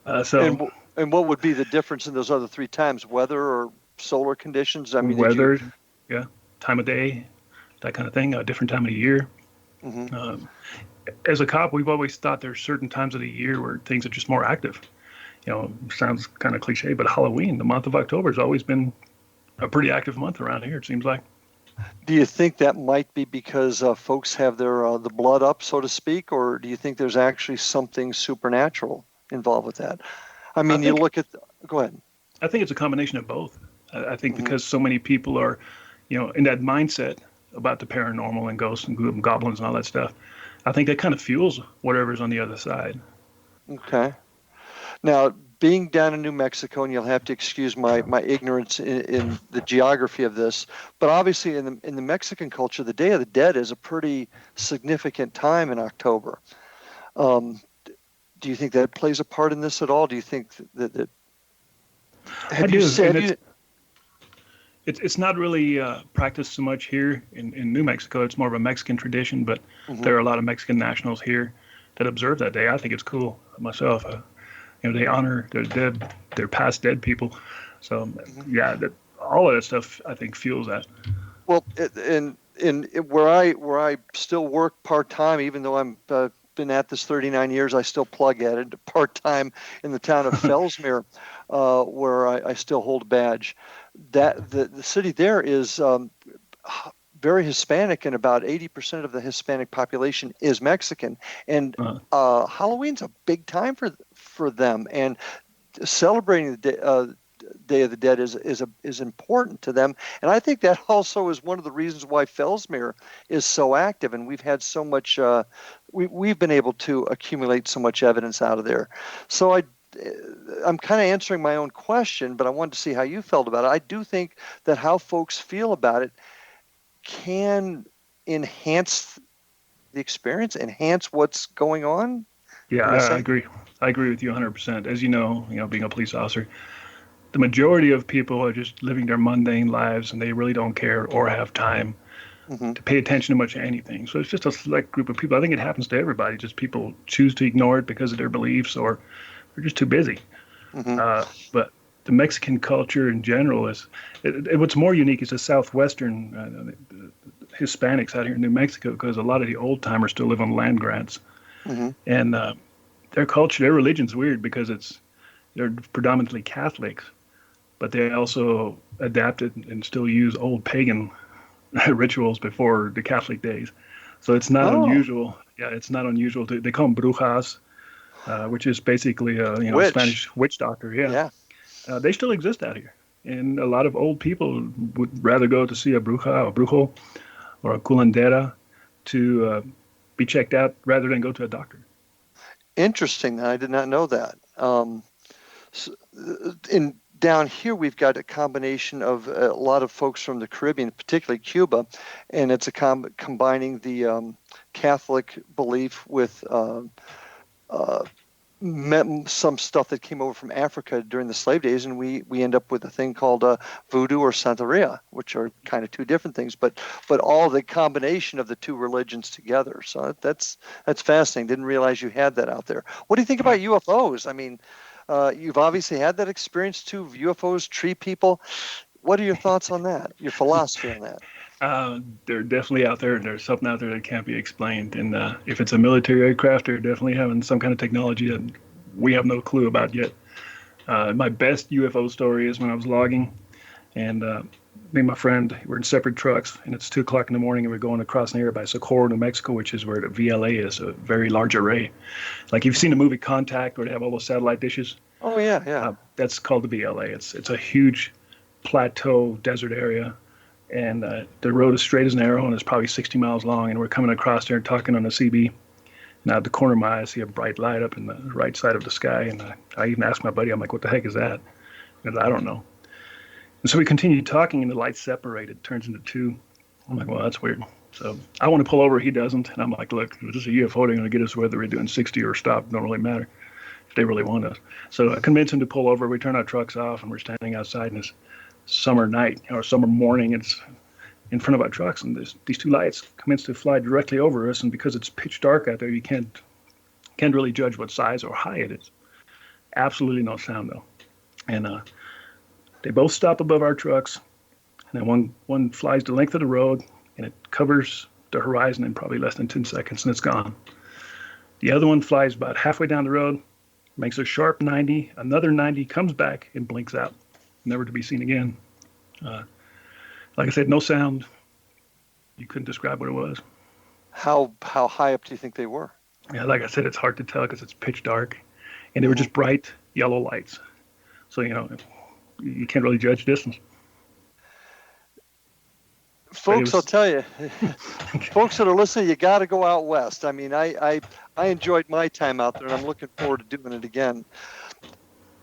And what would be the difference in those other 3 times? Weather or solar conditions? I mean, weather, time of day, that kind of thing. A different time of the year. As a cop, we've always thought there's certain times of the year where things are just more active. You know, sounds kind of cliche, but Halloween, the month of October, has always been a pretty active month around here, it seems like. Do you think that might be because folks have their the blood up, so to speak, or do you think there's actually something supernatural involved with that? I mean, you look at. Go ahead. I think it's a combination of both. I think because so many people are, in that mindset about the paranormal and ghosts and goblins and all that stuff, I think that kind of fuels whatever's on the other side. Okay. Now, being down in New Mexico, and you'll have to excuse my ignorance in the geography of this, but obviously in the Mexican culture, the Day of the Dead is a pretty significant time in October. Do you think that plays a part in this at all? Do you think that It's not really practiced so much here in New Mexico. It's more of a Mexican tradition, but there are a lot of Mexican nationals here that observe that day. I think it's cool myself. They honor their dead, their past dead people. So all of that stuff I think fuels that. Well, in where I still work part time, even though I'm been at this 39 years, I still plug at it part time in the town of Fellsmere, where I still hold a badge. That the city there is very Hispanic, and about 80% of the Hispanic population is Mexican. And Halloween's a big time for them, and celebrating the Day of the Dead is important to them. And I think that also is one of the reasons why Fellsmere is so active, and we've had so much. We've been able to accumulate so much evidence out of there. So I'm kind of answering my own question, but I wanted to see how you felt about it. I do think that how folks feel about it can enhance the experience, enhance what's going on. Yeah, I agree. I agree with you 100%. As you know, being a police officer, the majority of people are just living their mundane lives, and they really don't care or have time to pay attention to much of anything. So it's just a select group of people. I think it happens to everybody. Just people choose to ignore it because of their beliefs, or they're just too busy. But the Mexican culture in general what's more unique is the southwestern Hispanics out here in New Mexico, because a lot of the old timers still live on land grants. And their culture, their religion's weird because they're predominantly Catholics, but they also adapted and still use old pagan rituals before the Catholic days. So it's not unusual. Yeah, it's not unusual. They call them brujas, which is basically a Spanish witch doctor. Yeah. They still exist out here. And a lot of old people would rather go to see a bruja or brujo or a curandera to be checked out rather than go to a doctor. Interesting. I did not know that. Down here, we've got a combination of a lot of folks from the Caribbean, particularly Cuba, and it's combining the Catholic belief with some stuff that came over from Africa during the slave days, and we end up with a thing called voodoo or Santeria, which are kind of two different things, but all the combination of the two religions together. So that's fascinating. Didn't realize you had that out there. What do you think about UFOs? I mean, you've obviously had that experience too. UFOs, tree people. What are your thoughts on that? Your philosophy on that? They're definitely out there, and there's something out there that can't be explained. And if it's a military aircraft, they're definitely having some kind of technology that we have no clue about yet. My best UFO story is when I was logging, and me and my friend were in separate trucks, and it's 2:00 in the morning, and we're going across an area by Socorro, New Mexico, which is where the VLA is, a very large array. Like you've seen the movie Contact, where they have all those satellite dishes. Oh yeah. That's called the VLA. It's a huge plateau desert area. And the road is straight as an arrow, and it's probably 60 miles long. And we're coming across there and talking on the CB. And out of the corner of my eye, I see a bright light up in the right side of the sky. And I even asked my buddy, I'm like, what the heck is that? He goes, I don't know. And so we continued talking, and the light separated, turns into two. I'm like, well, that's weird. So I want to pull over. He doesn't. And I'm like, look, if this is a UFO, they're going to get us whether we're doing 60 or stop. Don't really matter if they really want us. So I convinced him to pull over. We turn our trucks off, and we're standing outside in this summer night or summer morning. It's in front of our trucks, and these two lights commence to fly directly over us. And because it's pitch dark out there, you can't really judge what size or high it is. Absolutely no sound though. And they both stop above our trucks, and then one flies the length of the road, and it covers the horizon in probably less than 10 seconds, and it's gone. The other one flies about halfway down the road, makes a sharp 90, another 90, comes back and blinks out, never to be seen again. Like I said, no sound. You couldn't describe what it was. How high up do you think they were? Yeah, like I said, it's hard to tell because it's pitch dark. and they were just bright yellow lights. So, you know, you can't really judge distance. Folks, I'll tell you, folks that are listening, you got to go out west. I mean, I enjoyed my time out there, and I'm looking forward to doing it again.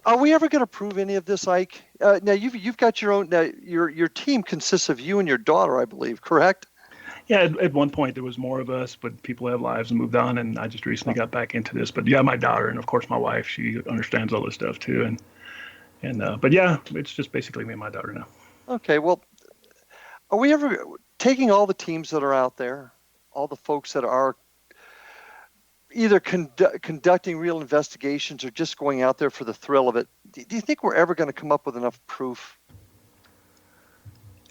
Are we ever going to prove any of this, Ike? Now, you've got your own. Now, your team consists of you and your daughter, I believe, correct? Yeah, at one point there was more of us, but people have lives and moved on, and I just recently got back into this. But yeah, my daughter and of course my wife, she understands all this stuff too, but yeah, it's just basically me and my daughter now. Okay, well, are we ever taking all the teams that are out there, all the folks that are either conducting real investigations or just going out there for the thrill of it? Do you think we're ever going to come up with enough proof?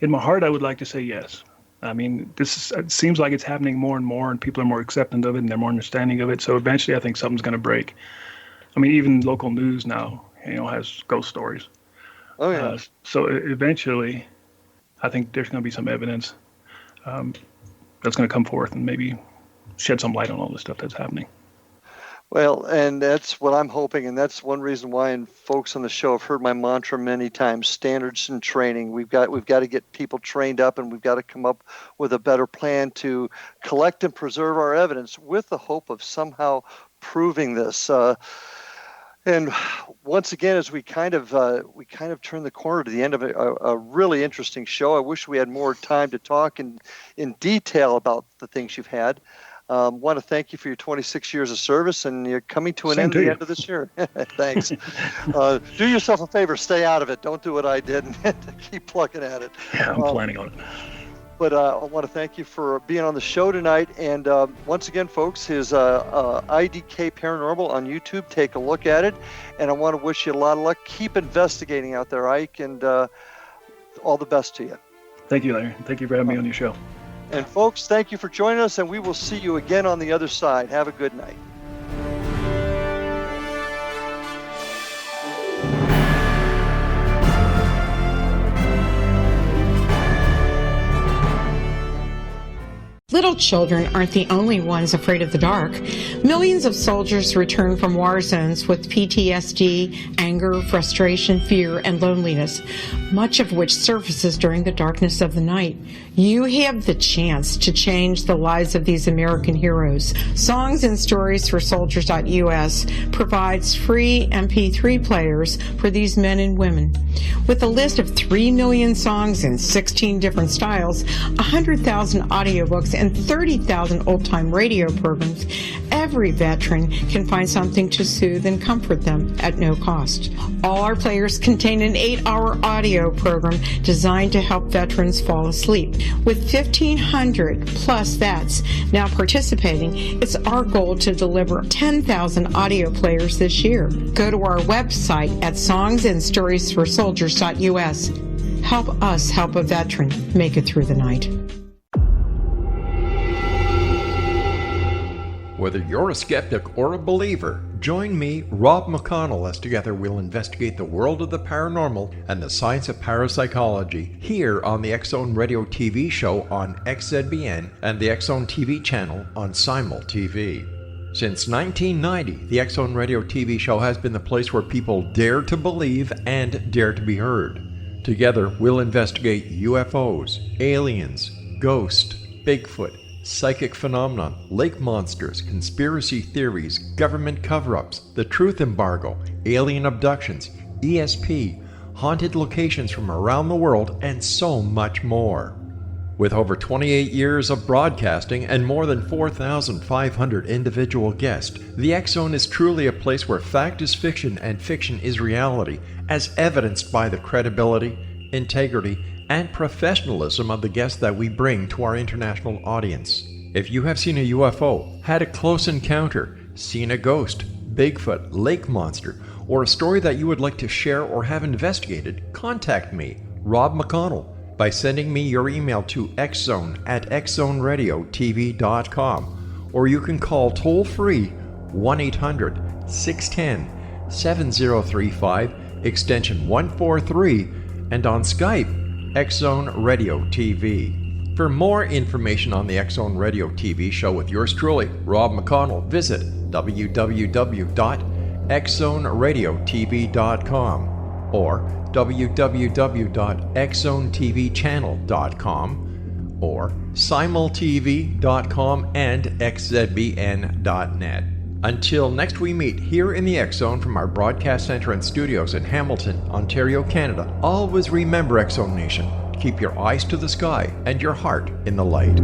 In my heart, I would like to say yes. I mean, it seems like it's happening more and more, and people are more accepting of it, and they're more understanding of it. So eventually, I think something's going to break. I mean, even local news now, you know, has ghost stories. Oh yeah. So eventually, I think there's going to be some evidence that's going to come forth and maybe shed some light on all the stuff that's happening. Well, and that's what I'm hoping, and that's one reason why, and folks on the show have heard my mantra many times: standards and training. We've got to get people trained up, and we've got to come up with a better plan to collect and preserve our evidence with the hope of somehow proving this. And once again, as we kind of turn the corner to the end of a really interesting show, I wish we had more time to talk in detail about the things you've had. Want to thank you for your 26 years of service, and you're coming to an end at the end of this year. Thanks. Do yourself a favor, stay out of it. Don't do what I did and keep plucking at it. Yeah, I'm planning on it. But I want to thank you for being on the show tonight. And once again, folks, his IDK Paranormal on YouTube. Take a look at it. And I want to wish you a lot of luck. Keep investigating out there, Ike, and all the best to you. Thank you, Larry. Thank you for having me on your show. And folks, thank you for joining us, and we will see you again on the other side. Have a good night. Little children aren't the only ones afraid of the dark. Millions of soldiers return from war zones with PTSD, anger, frustration, fear, and loneliness, much of which surfaces during the darkness of the night. You have the chance to change the lives of these American heroes. Songs and Stories for Soldiers.us provides free MP3 players for these men and women. With a list of 3 million songs in 16 different styles, 100,000 audiobooks, and 30,000 old-time radio programs, every veteran can find something to soothe and comfort them at no cost. All our players contain an 8-hour audio program designed to help veterans fall asleep. With 1,500 plus vets now participating, it's our goal to deliver 10,000 audio players this year. Go to our website at songsandstoriesforsoldiers.us. Help us help a veteran make it through the night. Whether you're a skeptic or a believer, join me, Rob McConnell, as together we'll investigate the world of the paranormal and the science of parapsychology here on the X-Zone Radio TV show on XZBN and the X-Zone TV channel on Simul TV. Since 1990, the X-Zone Radio TV show has been the place where people dare to believe and dare to be heard. Together, we'll investigate UFOs, aliens, ghosts, Bigfoot, psychic phenomenon, lake monsters, conspiracy theories, government cover-ups, the truth embargo, alien abductions, ESP, haunted locations from around the world, and so much more. With over 28 years of broadcasting and more than 4,500 individual guests, the X-Zone is truly a place where fact is fiction and fiction is reality, as evidenced by the credibility, integrity, and professionalism of the guests that we bring to our international audience. If you have seen a UFO, had a close encounter, seen a ghost, Bigfoot, lake monster, or a story that you would like to share or have investigated, contact me, Rob McConnell, by sending me your email to xzone@xzoneradiotv.com, or you can call toll-free 1-800-610-7035, extension 143, and on Skype, X-Zone Radio TV. For more information on the X-Zone Radio TV show with yours truly, Rob McConnell, visit www.xzbn.net. xzoneradiotv.com or www.xzonetvchannel.com or simultv.com and xzbn.net. Until next we meet here in the X Zone from our broadcast center and studios in Hamilton, Ontario, Canada, always remember, X Zone Nation, keep your eyes to the sky and your heart in the light.